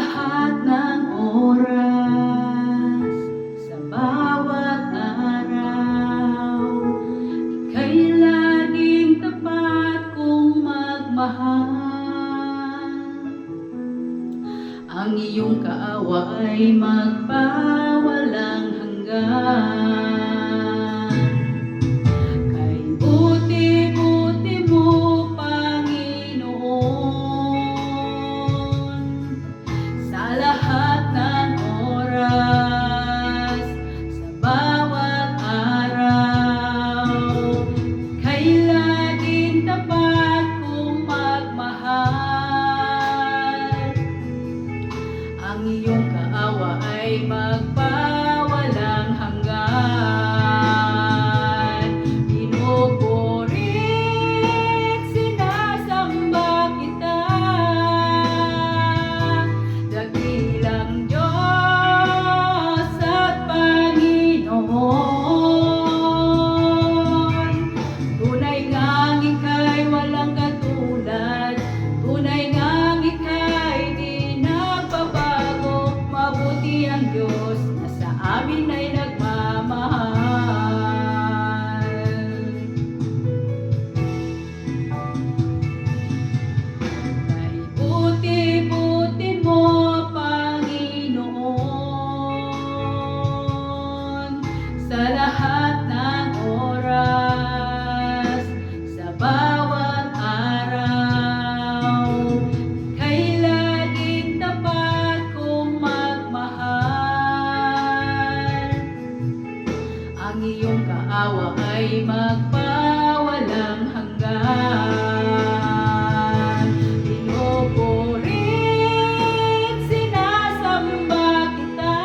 lahat ng oras, sa bawat araw, ika'y laging tapat kong magmahal. Ang iyong kaawa ay magpawalang hanggan. Kay buti-buti mo, Panginoon, sa lahat ng oras, sa bawat araw, ika'y laging tapat kong magmahal. Ang iyong kaawa ay magpawalang hanggan. Pinupurit, sinasamba kita, dakilang Diyos at Panginoon. Tunay ngang ika'y walang katulad, tunay ngang ika'y di nagbabago. Mabuti ang Diyos na sa amin ay nagmamahal. Kay buti-buti mo, Panginoon, sa lahat ng oras, sa bawat araw, ika'y laging tapat kong magmahal. Ang iyong kaawa ay magpawalang hanggan. Pinupurit, sinasamba kita,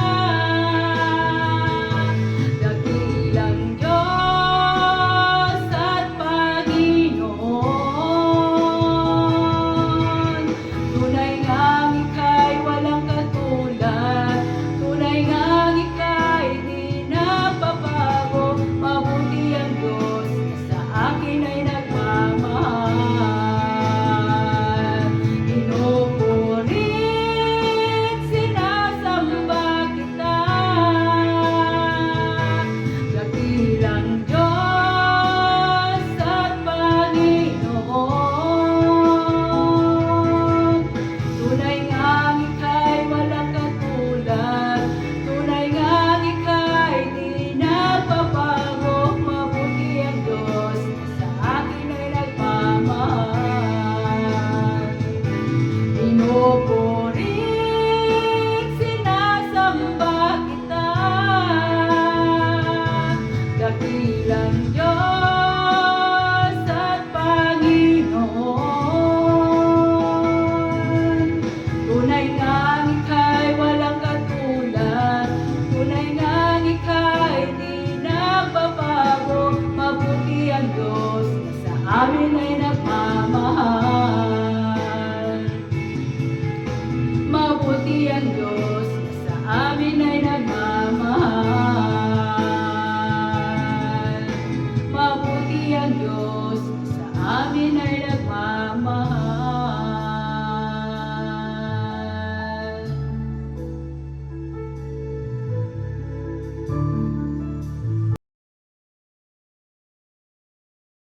dakilang Diyos at Panginoon. Tunay ngang ika'y walang katulad, tunay ngang ika'y di nagbabago. Mabuti ang Diyos na sa akin ay nagmamahal. Pinupurit, sinasamba kita, dakilang Diyos at Panginoon. Tunay ngang ika'y walang katulad, tunay ngang ika'y di nagbabago. Mabuti ang Diyos na sa akin ay nagmamahal. Pinupurit, sinasamba kita, dakilang Diyos at Panginoon. Tunay ngang ika'y walang katulad, tunay ngang ika'y di nagbabago. Mabuti ang Diyos na sa amin ay nagmamahal.